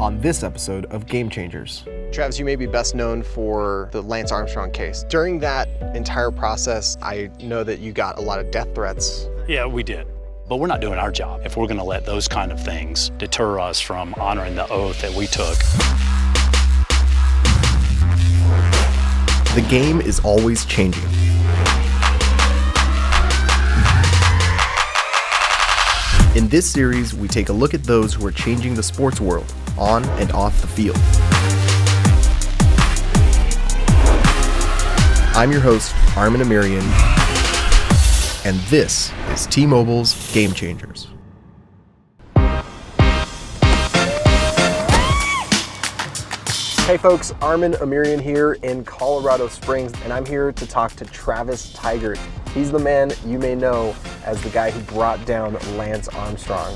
on this episode of Game Changers. Travis, you may be best known for the Lance Armstrong case. During that entire process, I know that you got a lot of death threats. Yeah, we did. But we're not doing our job if we're going to let those kind of things deter us from honoring the oath that we took. The game is always changing. In this series, we take a look at those who are changing the sports world, on and off the field. I'm your host, Armin Amirian, and this is T-Mobile's Game Changers. Hey folks, Armin Amirian here in Colorado Springs, and I'm here to talk to Travis Tygart. He's the man you may know as the guy who brought down Lance Armstrong.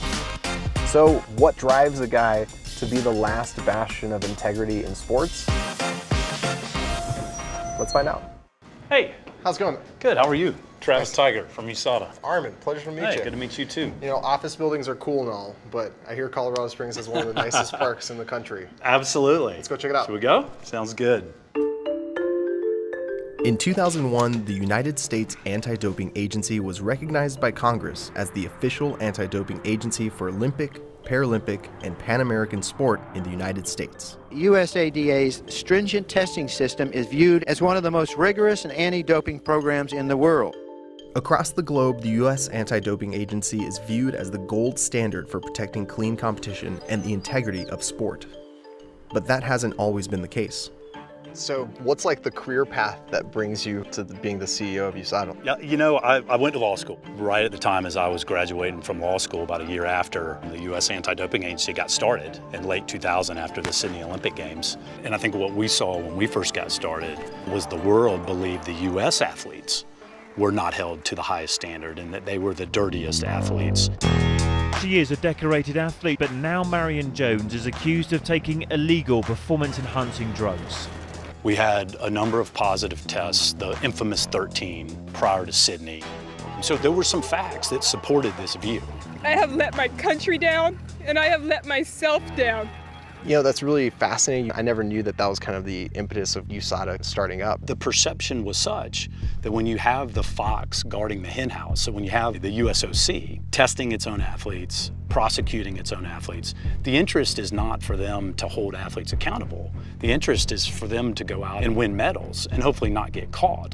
So what drives a guy to be the last bastion of integrity in sports? Let's find out. Hey. How's it going? Good, how are you? Travis Tygart from USADA. Armin, pleasure to meet you. Good to meet you too. You know, office buildings are cool and all, but I hear Colorado Springs is one of the nicest parks in the country. Absolutely. Let's go check it out. Should we go? Sounds good. In 2001, the United States Anti-Doping Agency was recognized by Congress as the official anti-doping agency for Olympic, Paralympic, and Pan American sport in the United States. USADA's stringent testing system is viewed as one of the most rigorous and anti-doping programs in the world. Across the globe, the U.S. Anti-Doping Agency is viewed as the gold standard for protecting clean competition and the integrity of sport. But that hasn't always been the case. So what's like the career path that brings you to being the CEO of USADA? Yeah, you know, I went to law school right at the time as I was graduating from law school, about a year after the U.S. Anti-Doping Agency got started in late 2000 after the Sydney Olympic Games. And I think what we saw when we first got started was the world believed the U.S. athletes were not held to the highest standard and that they were the dirtiest athletes. She is a decorated athlete, but now Marion Jones is accused of taking illegal performance-enhancing drugs. We had a number of positive tests, the infamous 13, prior to Sydney. So there were some facts that supported this view. I have let my country down, and I have let myself down. You know, that's really fascinating. I never knew that that was kind of the impetus of USADA starting up. The perception was such that when you have the fox guarding the hen house, so when you have the USOC testing its own athletes, prosecuting its own athletes, the interest is not for them to hold athletes accountable. The interest is for them to go out and win medals and hopefully not get caught.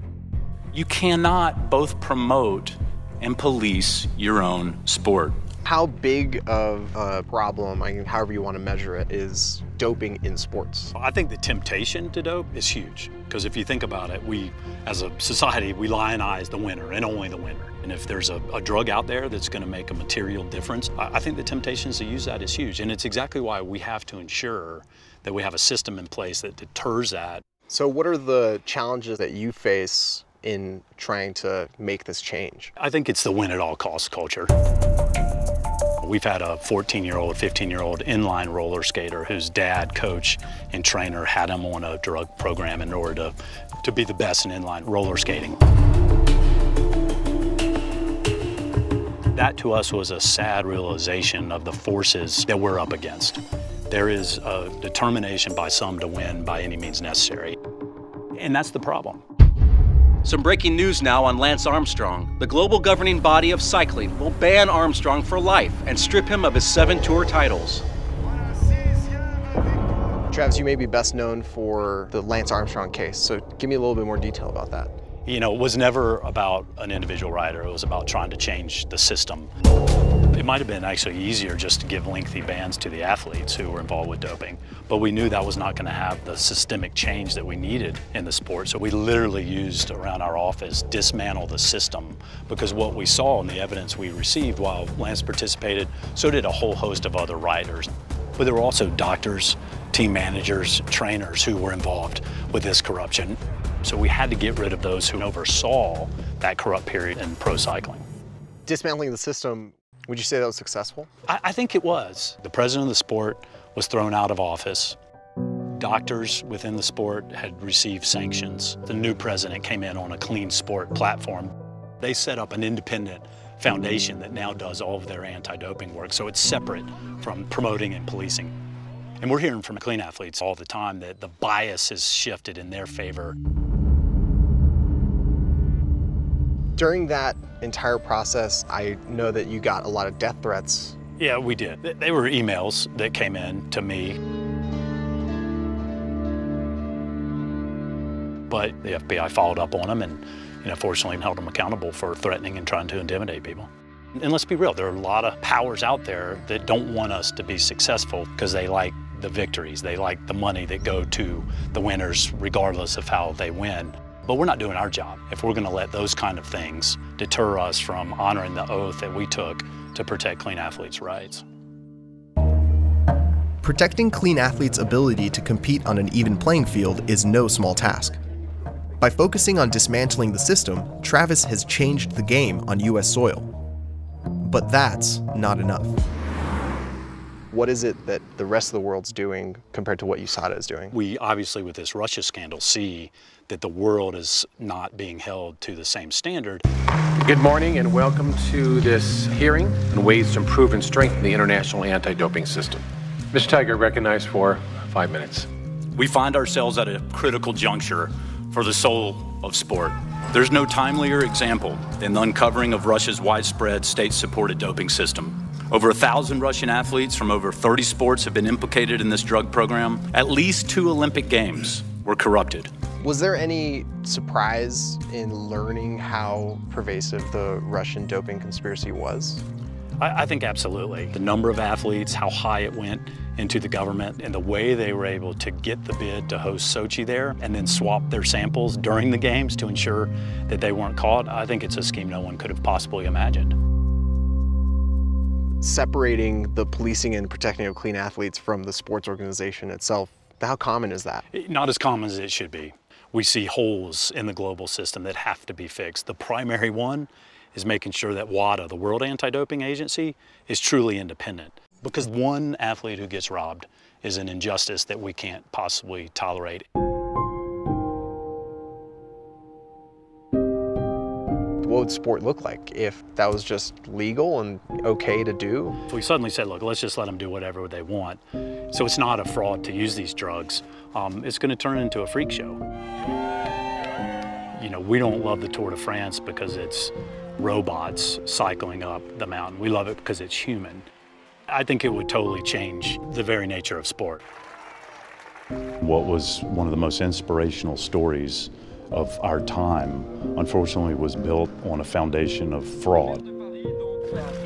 You cannot both promote and police your own sport. How big of a problem, I mean, however you want to measure it, is doping in sports? I think the temptation to dope is huge, because if you think about it, we, as a society, we lionize the winner and only the winner. And if there's a drug out there that's going to make a material difference, I think the temptations to use that is huge. And it's exactly why we have to ensure that we have a system in place that deters that. So what are the challenges that you face in trying to make this change? I think it's the win at all costs culture. We've had a 14-year-old, 15-year-old inline roller skater whose dad, coach, and trainer had him on a drug program in order to be the best in inline roller skating. That to us was a sad realization of the forces that we're up against. There is a determination by some to win by any means necessary, and that's the problem. Some breaking news now on Lance Armstrong. The global governing body of cycling will ban Armstrong for life and strip him of his 7 tour titles. Travis, you may be best known for the Lance Armstrong case, so give me a little bit more detail about that. You know, it was never about an individual rider. It was about trying to change the system. It might have been actually easier just to give lengthy bans to the athletes who were involved with doping, but we knew that was not going to have the systemic change that we needed in the sport. So we literally used around our office, dismantle the system, because what we saw in the evidence we received while Lance participated, so did a whole host of other riders. But there were also doctors, team managers, trainers who were involved with this corruption. So we had to get rid of those who oversaw that corrupt period in pro cycling. Dismantling the system, would you say that was successful? I think it was. The president of the sport was thrown out of office. Doctors within the sport had received sanctions. The new president came in on a clean sport platform. They set up an independent foundation that now does all of their anti-doping work, so it's separate from promoting and policing. And we're hearing from clean athletes all the time that the bias has shifted in their favor. During that entire process, I know that you got a lot of death threats. Yeah, we did. They were emails that came in to me. But the FBI followed up on them and fortunately held them accountable for threatening and trying to intimidate people. And let's be real, there are a lot of powers out there that don't want us to be successful because they like the victories. They like the money that go to the winners regardless of how they win. But we're not doing our job if we're going to let those kind of things deter us from honoring the oath that we took to protect clean athletes' rights. Protecting clean athletes' ability to compete on an even playing field is no small task. By focusing on dismantling the system, Travis has changed the game on U.S. soil. But that's not enough. What is it that the rest of the world's doing compared to what USADA is doing? We obviously, with this Russia scandal, see that the world is not being held to the same standard. Good morning and welcome to this hearing on ways to improve and strengthen the international anti-doping system. Mr. Tygart, recognized for 5 minutes. We find ourselves at a critical juncture for the soul of sport. There's no timelier example than the uncovering of Russia's widespread state-supported doping system. Over 1,000 Russian athletes from over 30 sports have been implicated in this drug program. At least 2 Olympic Games were corrupted. Was there any surprise in learning how pervasive the Russian doping conspiracy was? I think absolutely. The number of athletes, how high it went into the government, and the way they were able to get the bid to host Sochi there and then swap their samples during the games to ensure that they weren't caught, I think it's a scheme no one could have possibly imagined. Separating the policing and protecting of clean athletes from the sports organization itself, how common is that? Not as common as it should be. We see holes in the global system that have to be fixed. The primary one is making sure that WADA, the World Anti-Doping Agency, is truly independent. Because one athlete who gets robbed is an injustice that we can't possibly tolerate. What would sport look like if that was just legal and okay to do? If we suddenly said, look, let's just let them do whatever they want, so it's not a fraud to use these drugs, it's going to turn into a freak show. We don't love the Tour de France because it's robots cycling up the mountain. We love it because it's human. I think it would totally change the very nature of sport. What was one of the most inspirational stories of our time, unfortunately, was built on a foundation of fraud.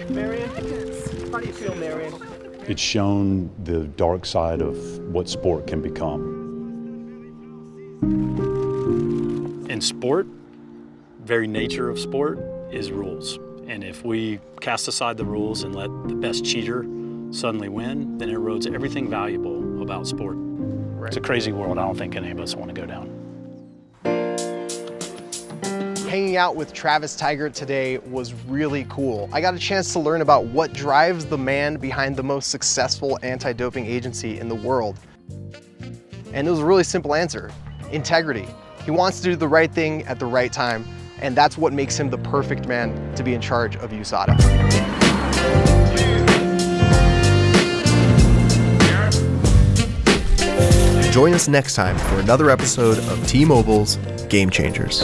Marion, how do you feel, Marion? It's shown the dark side of what sport can become. In sport, very nature of sport is rules. And if we cast aside the rules and let the best cheater suddenly win, then it erodes everything valuable about sport. Right. It's a crazy world I don't think any of us want to go down. Hanging out with Travis Tygart today was really cool. I got a chance to learn about what drives the man behind the most successful anti-doping agency in the world. And it was a really simple answer: integrity. He wants to do the right thing at the right time, and that's what makes him the perfect man to be in charge of USADA. Join us next time for another episode of T-Mobile's Game Changers.